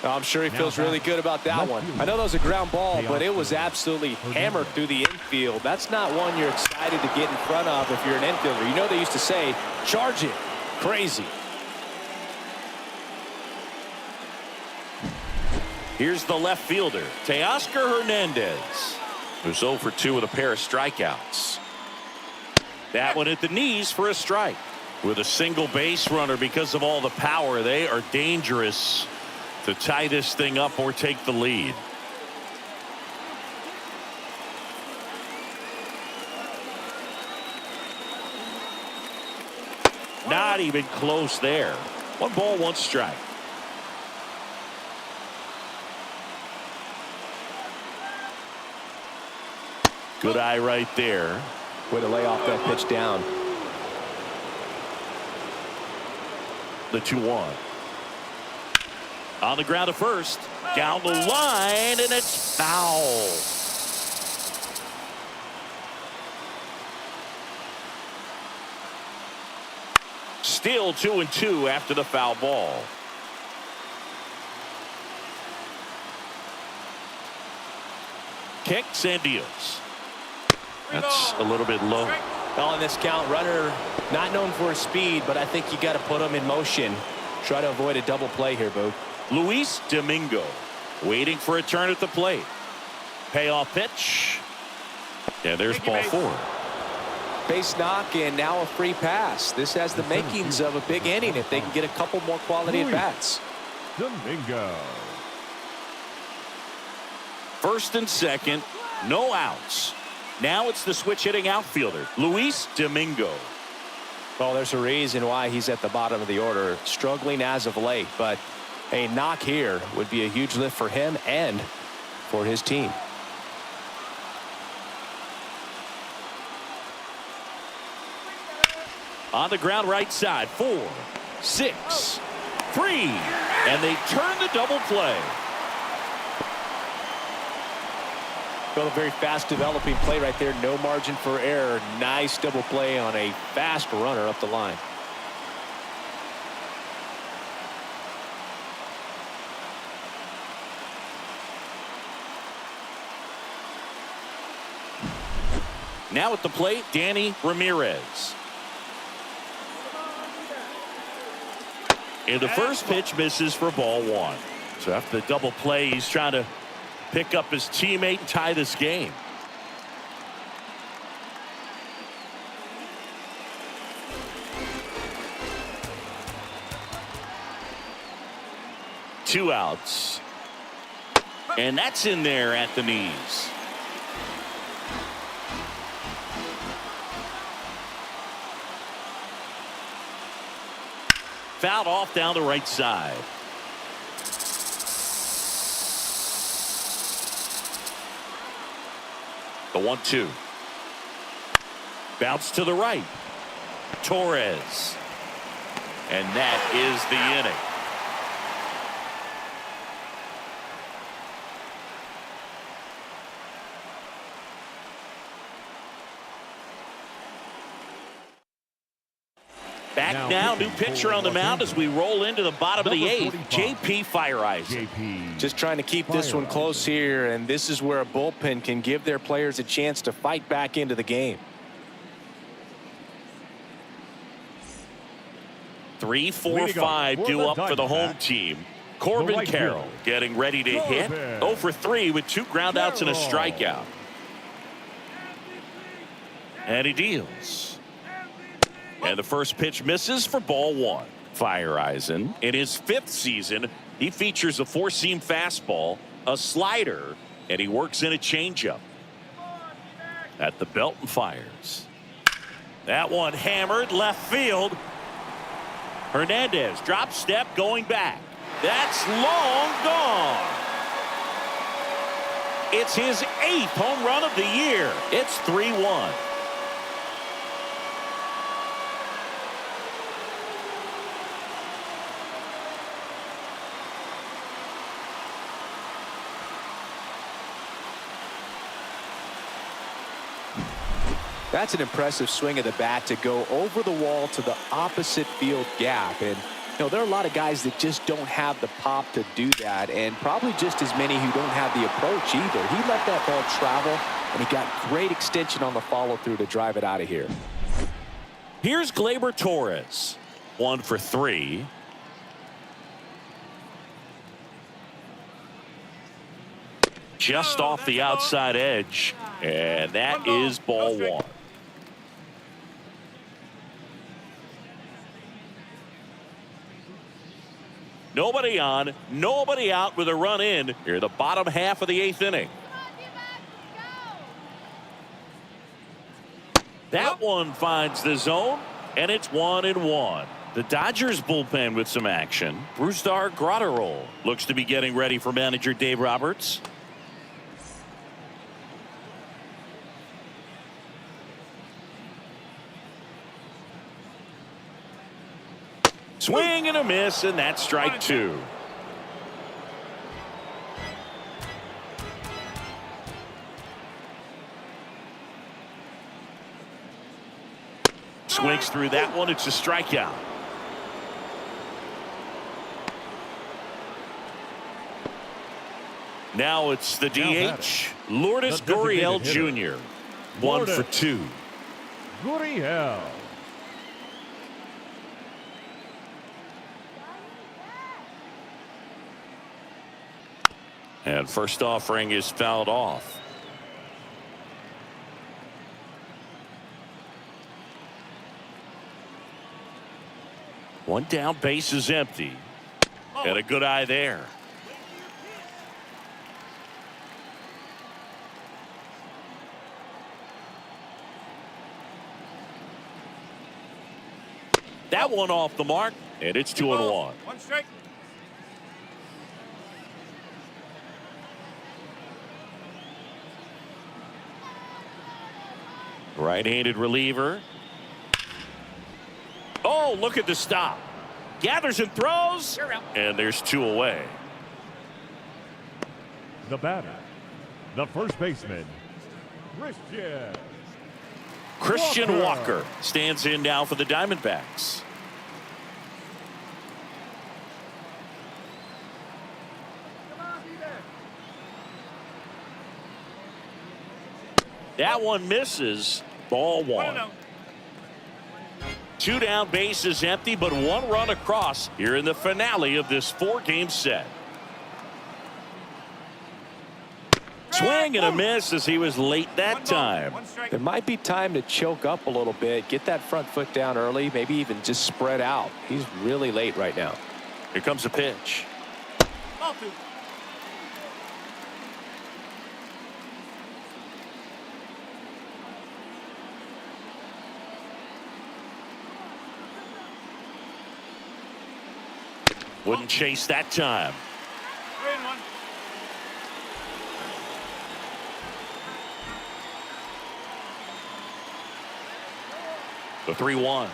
I'm sure he feels really good about that one. I know that was a ground ball, but it was absolutely hammered through the infield. That's not one you're excited to get in front of if you're an infielder. You know they used to say, charge it. Crazy. Here's the left fielder, Teoscar Hernandez, who's 0 for 2 with a pair of strikeouts. That one at the knees for a strike. With a single base runner, because of all the power, they are dangerous to tie this thing up or take the lead. Not even close there. 1 ball, 1 strike. Good eye right there. Way to lay off that pitch down. The 2-1. On the ground to first. Down the line, and it's foul. Still 2-2 after the foul ball. Kicks and deals. That's a little bit low. On this count, runner not known for his speed, but I think you got to put him in motion. Try to avoid a double play here, Boo. Luis Domingo waiting for a turn at the plate. Payoff pitch. And there's ball 4. Base knock, and now a free pass. This has the makings of a big inning if they can get a couple more quality at bats. Domingo. First and second, no outs. Now it's the switch hitting outfielder, Luis Domingo. Well, there's a reason why he's at the bottom of the order, struggling as of late, but a knock here would be a huge lift for him and for his team. On the ground right side, 4, 6, 3, and they turn the double play. Well, a very fast developing play right there. No margin for error. Nice double play on a fast runner up the line. Now at the plate, Danny Ramirez. And the first pitch misses for ball 1. So after the double play, he's trying to pick up his teammate and tie this game. Two outs. And that's in there at the knees. Fouled off down the right side. The 1-2. Bounce to the right. Torres. And that is the inning. Back now, new pitcher on the mound as we roll into the bottom of the eighth. JP Fireisen. Just trying to keep this one close here, and this is where a bullpen can give their players a chance to fight back into the game. 3, 4, 5 due up for the home team. Corbin Carroll getting ready to hit. 0 for 3 with 2 groundouts and a strikeout. And he deals. And the first pitch misses for ball 1. Fireisen, in his 5th season, he features a 4-seam fastball, a slider, and he works in a changeup. At the belt and fires. That one hammered left field. Hernandez drop step going back. That's long gone. It's his 8th home run of the year. It's 3-1. That's an impressive swing of the bat to go over the wall to the opposite field gap. And, you know, there are a lot of guys that just don't have the pop to do that, and probably just as many who don't have the approach either. He let that ball travel, and he got great extension on the follow-through to drive it out of here. Here's Gleyber Torres. 1 for 3. Just off the outside edge, and that is ball 1. Nobody on, nobody out with a run in here, the bottom half of the 8th inning. That one finds the zone, and it's 1-1. The Dodgers bullpen with some action. Brusdar Graterol looks to be getting ready for manager Dave Roberts. Swing and a miss, and that's strike 2. Swings through that one. It's a strikeout. Now it's the DH, Lourdes Gurriel Jr. 1 for 2. Gurriel. And first offering is fouled off. One down, base is empty. And a good eye there. That one off the mark, and it's 2-1. 1 strike. Right-handed reliever. Oh, look at the stop. Gathers and throws. And there's 2 away. The batter, the first baseman, Christian Walker stands in now for the Diamondbacks. That one misses. Ball 1. 2 down, base is empty, but 1 run across here in the finale of this 4-game set. Swing and a miss as he was late that time. There might be time to choke up a little bit, get that front foot down early, maybe even just spread out. He's really late right now. Here comes a pitch. Wouldn't chase that time. 3-1. The 3-1.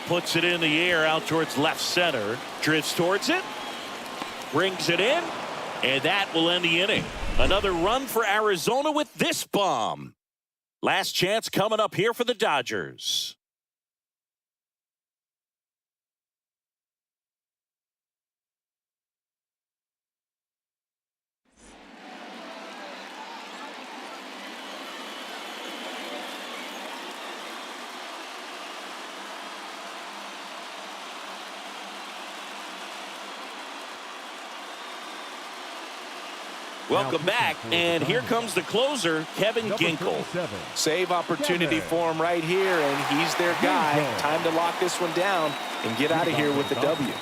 Puts it in the air out towards left center. Drifts towards it. Brings it in. And that will end the inning. Another run for Arizona with this bomb. Last chance coming up here for the Dodgers. Welcome back, and here comes the closer, Kevin Ginkel. Save opportunity for him right here, and he's their guy. Time to lock this one down and get out of here with the W.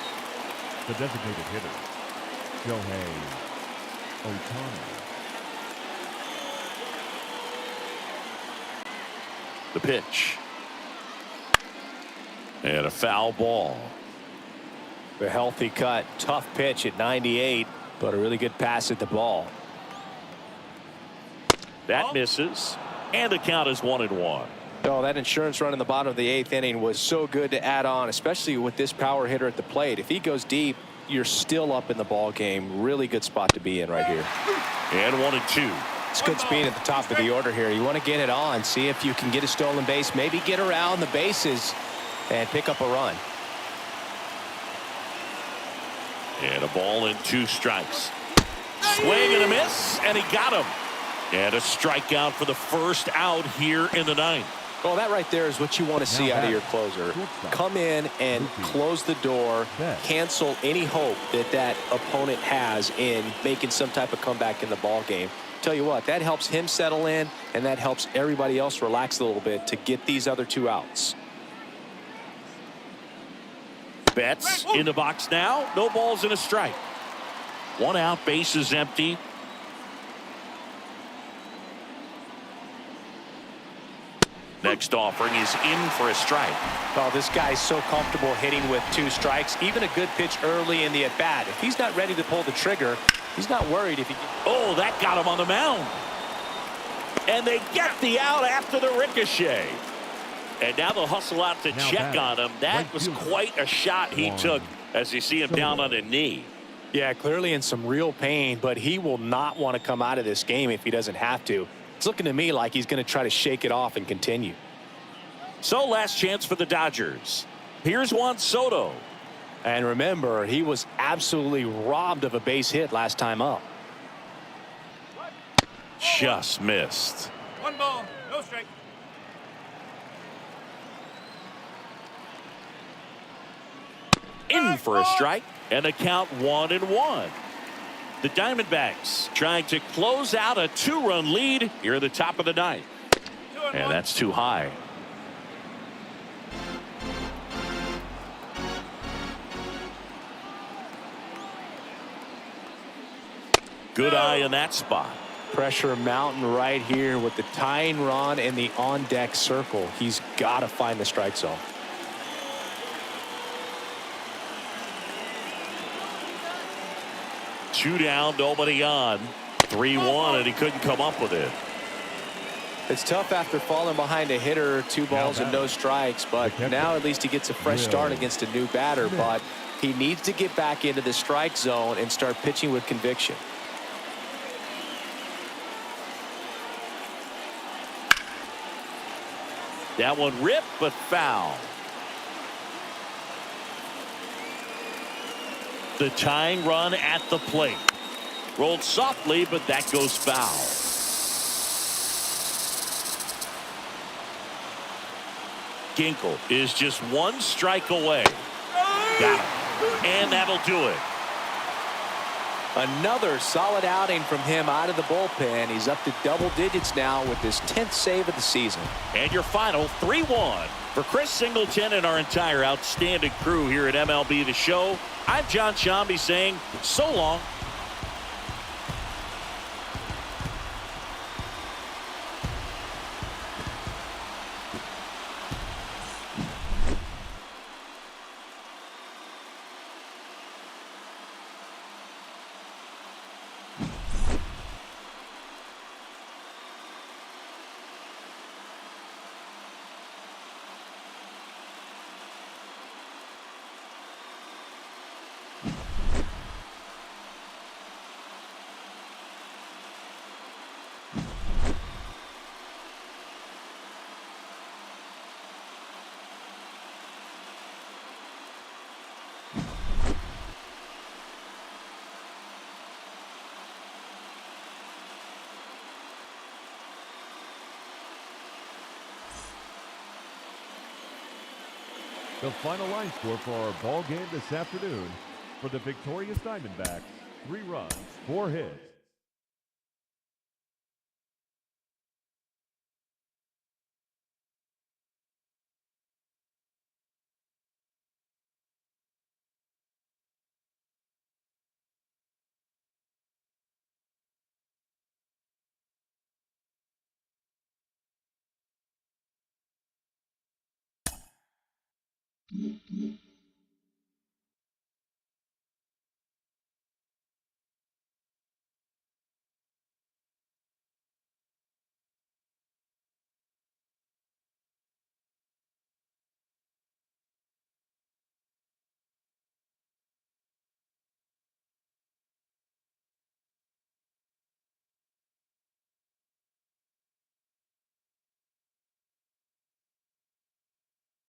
The designated hitter, Shohei Ohtani. The pitch. And a foul ball. A healthy cut. Tough pitch at 98, but a really good pass at the ball. That misses. And the count is 1-1. Oh, that insurance run in the bottom of the 8th inning was so good to add on, especially with this power hitter at the plate. If he goes deep, you're still up in the ball game. Really good spot to be in right here. And 1-2. It's good speed at the top of the order here. You want to get it on, see if you can get a stolen base, maybe get around the bases and pick up a run. And a ball and 2 strikes. Swing and a miss, and he got him. And a strikeout for the first out here in the 9th. Well, that right there is what you want to see out of your closer. Come in and close the door, cancel any hope that that opponent has in making some type of comeback in the ball game. Tell you what, that helps him settle in, and that helps everybody else relax a little bit to get these other 2 outs. Betts in the box now. No balls and a strike. 1 out, base is empty. Next offering is in for a strike. Oh, this guy's so comfortable hitting with 2 strikes. Even a good pitch early in the at-bat. If he's not ready to pull the trigger, he's not worried if he... Oh, that got him on the mound. And they get the out after the ricochet. And now they'll hustle out to check on him. That was quite a shot he took as you see him down on a knee. Yeah, clearly in some real pain, but he will not want to come out of this game if he doesn't have to. It's looking to me like he's going to try to shake it off and continue. So last chance for the Dodgers. Here's Juan Soto. And remember, he was absolutely robbed of a base hit last time up. Just missed. 1 ball, no strike. In for a strike, and a count 1-1. The Diamondbacks trying to close out a 2-run lead here at the top of the 9th. And that's too high. Good eye in that spot. Pressure mountain right here with the tying run and the on-deck circle. He's got to find the strike zone. Two down, nobody on. 3-1, and he couldn't come up with it. It's tough after falling behind a hitter, 2 balls and no strikes, but now at least he gets a fresh start against a new batter. But he needs to get back into the strike zone and start pitching with conviction. That one ripped, but foul. The tying run at the plate. Rolled softly, but that goes foul. Ginkel is just 1 strike away. Got him. And that'll do it. Another solid outing from him out of the bullpen. He's up to double digits now with his 10th save of the season. And your final 3-1. For Chris Singleton and our entire outstanding crew here at MLB The Show, I'm John Shambi saying so long. The final line score for our ball game this afternoon: for the victorious Diamondbacks, 3 runs, 4 hits.